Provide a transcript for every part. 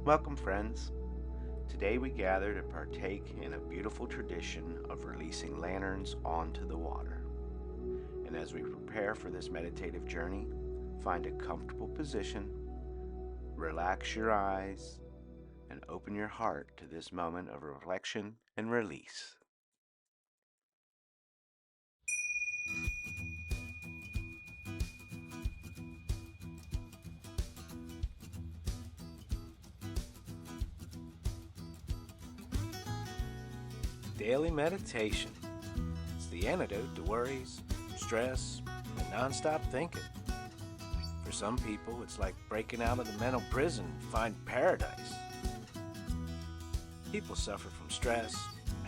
Welcome, friends. Today we gather to partake in a beautiful tradition of releasing lanterns onto the water. And as we prepare for this meditative journey, find a comfortable position, relax your eyes, and open your heart to this moment of reflection and release. Daily meditation. It's the antidote to worries, stress, and nonstop thinking. For some people, it's like breaking out of the mental prison and find paradise. People suffer from stress,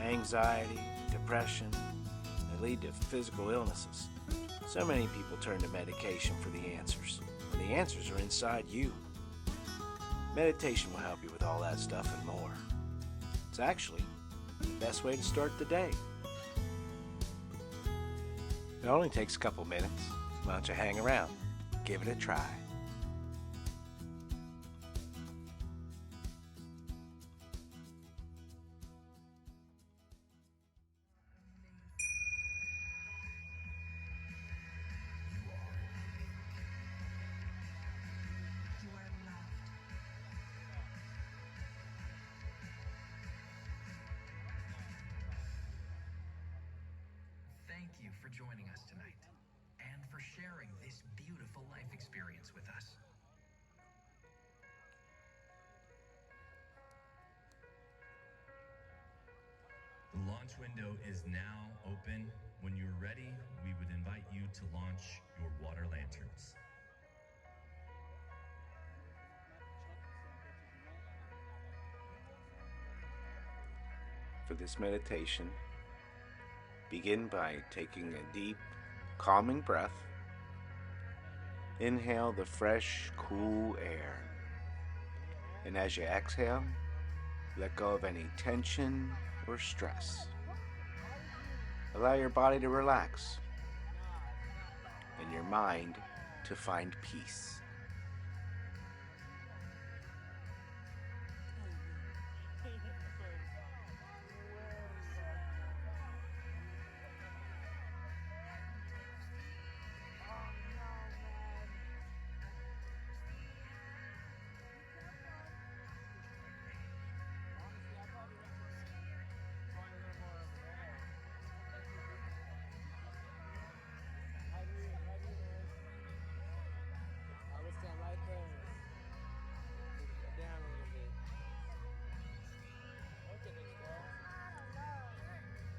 anxiety, depression, that lead to physical illnesses. So many people turn to medication for the answers, and the answers are inside you. Meditation will help you with all that stuff and more. It's actually the best way to start the day. It only takes a couple minutes. Why don't you hang around? Give it a try. Thank you for joining us tonight and for sharing this beautiful life experience with us. The launch window is now open. When you're ready, we would invite you to launch your water lanterns. For this meditation, begin by taking a deep, calming breath. Inhale the fresh, cool air. And as you exhale, let go of any tension or stress. Allow your body to relax and your mind to find peace.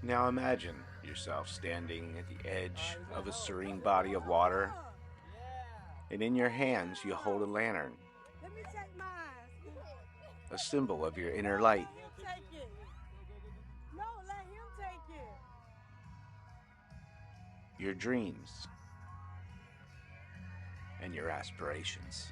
Now imagine yourself standing at the edge of a serene body of water, and in your hands you hold a lantern, a symbol of your inner light. Your dreams, and your aspirations.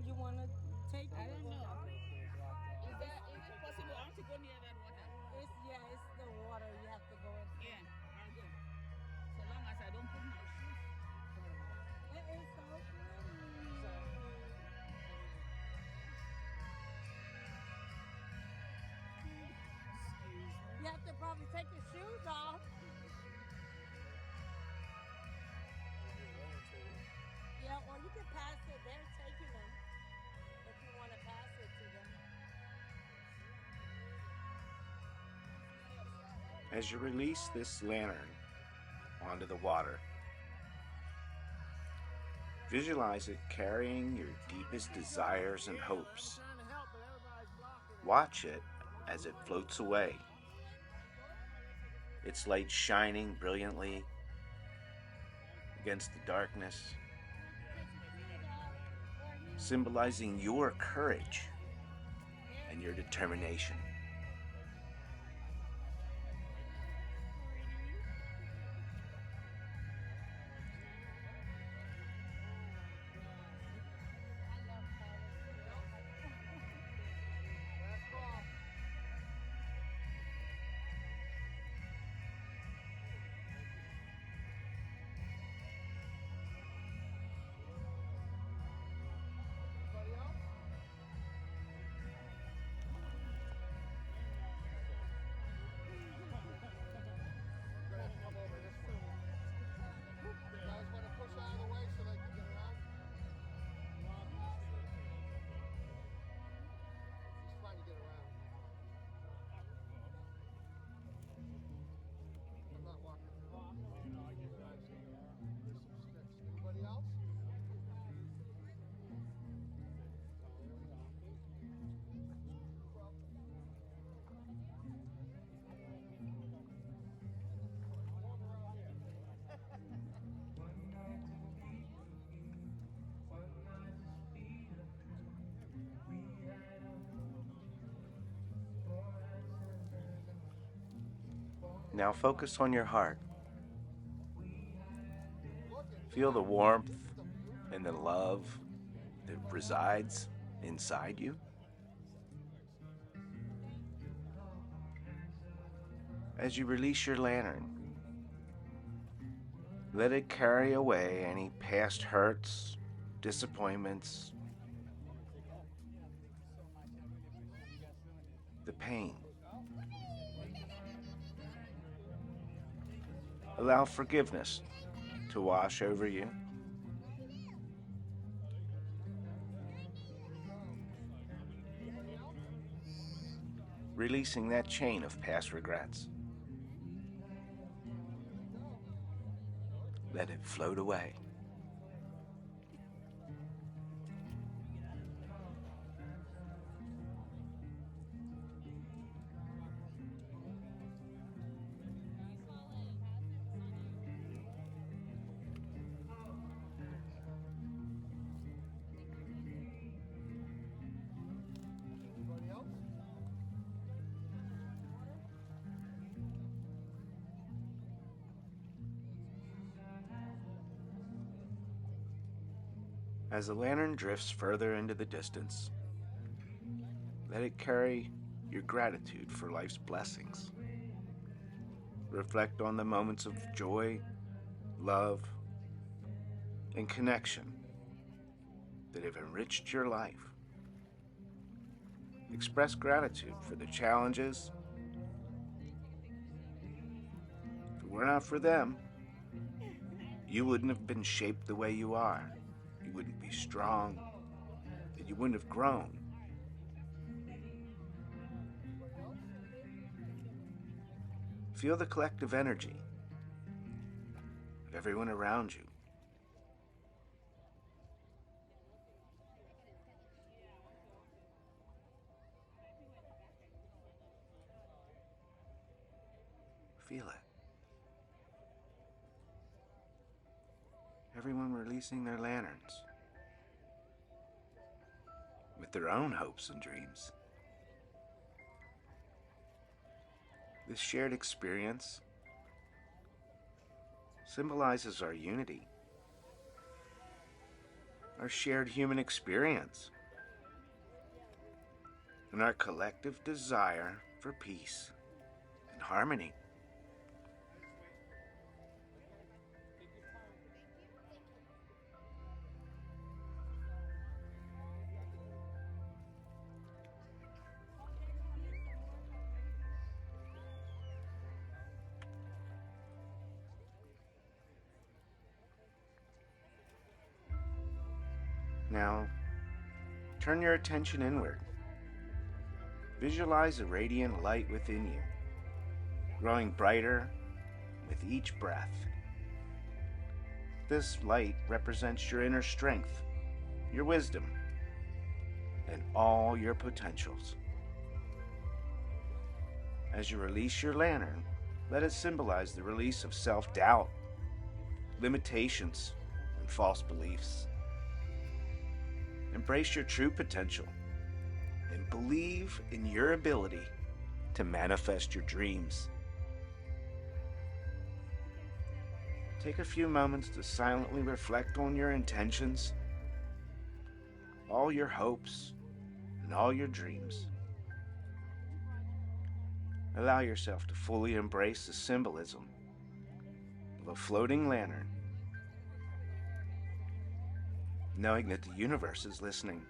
You want to take it? I don't know. Is it possible? I want to go near that water. It's the water. You have to go in. Yeah, I'll go. So long as I don't put my shoes. It is so pretty. You have to probably take your shoes off. Yeah, or you can pass it. They're taking them if you want to pass it to them. As you release this lantern onto the water, visualize it carrying your deepest desires and hopes. Watch it as it floats away, its light shining brilliantly against the darkness, symbolizing your courage and your determination. Now focus on your heart. Feel the warmth and the love that resides inside you. As you release your lantern, let it carry away any past hurts, disappointments, the pain. Allow forgiveness to wash over you. Releasing that chain of past regrets. Let it float away. As the lantern drifts further into the distance, let it carry your gratitude for life's blessings. Reflect on the moments of joy, love, and connection that have enriched your life. Express gratitude for the challenges. If it were not for them, you wouldn't have been shaped the way you are. You wouldn't be strong, and you wouldn't have grown. Feel the collective energy of everyone around you. Feel it. Everyone releasing their lanterns with their own hopes and dreams. This shared experience symbolizes our unity, our shared human experience, and our collective desire for peace and harmony. Now, turn your attention inward. Visualize a radiant light within you, growing brighter with each breath. This light represents your inner strength, your wisdom, and all your potentials. As you release your lantern, let it symbolize the release of self-doubt, limitations, and false beliefs. Embrace your true potential and believe in your ability to manifest your dreams. Take a few moments to silently reflect on your intentions, all your hopes, and all your dreams. Allow yourself to fully embrace the symbolism of a floating lantern, knowing that the universe is listening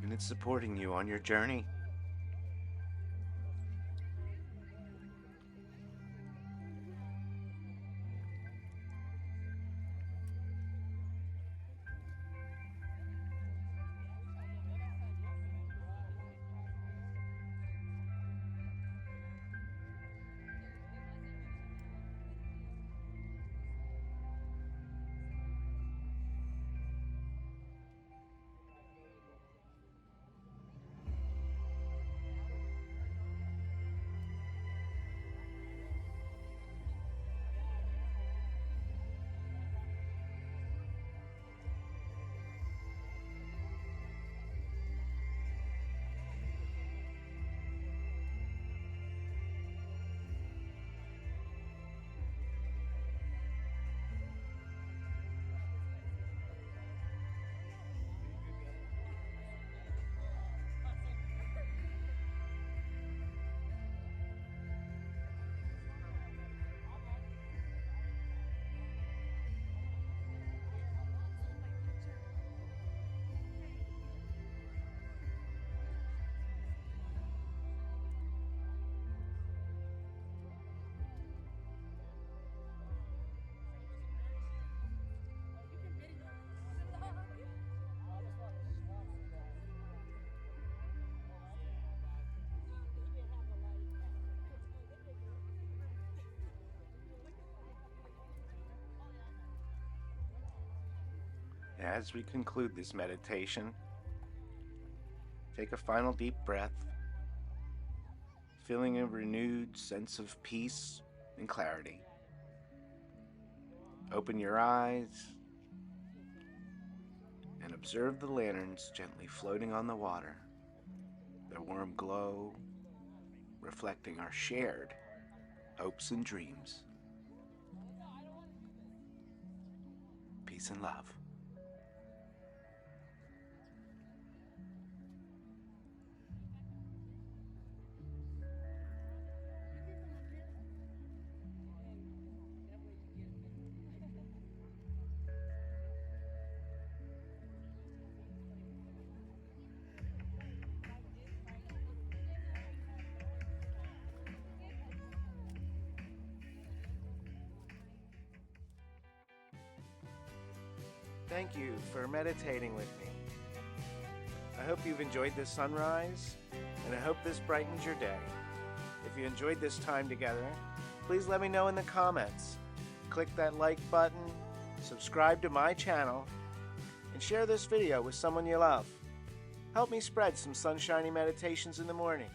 and it's supporting you on your journey. As we conclude this meditation, take a final deep breath, feeling a renewed sense of peace and clarity. Open your eyes and observe the lanterns gently floating on the water, their warm glow reflecting our shared hopes and dreams. Peace and love. Thank you for meditating with me. I hope you've enjoyed this sunrise, and I hope this brightens your day. If you enjoyed this time together, please let me know in the comments. Click that like button, subscribe to my channel, and share this video with someone you love. Help me spread some sunshiny meditations in the morning.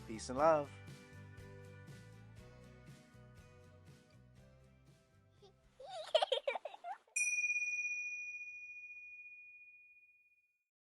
Peace and love.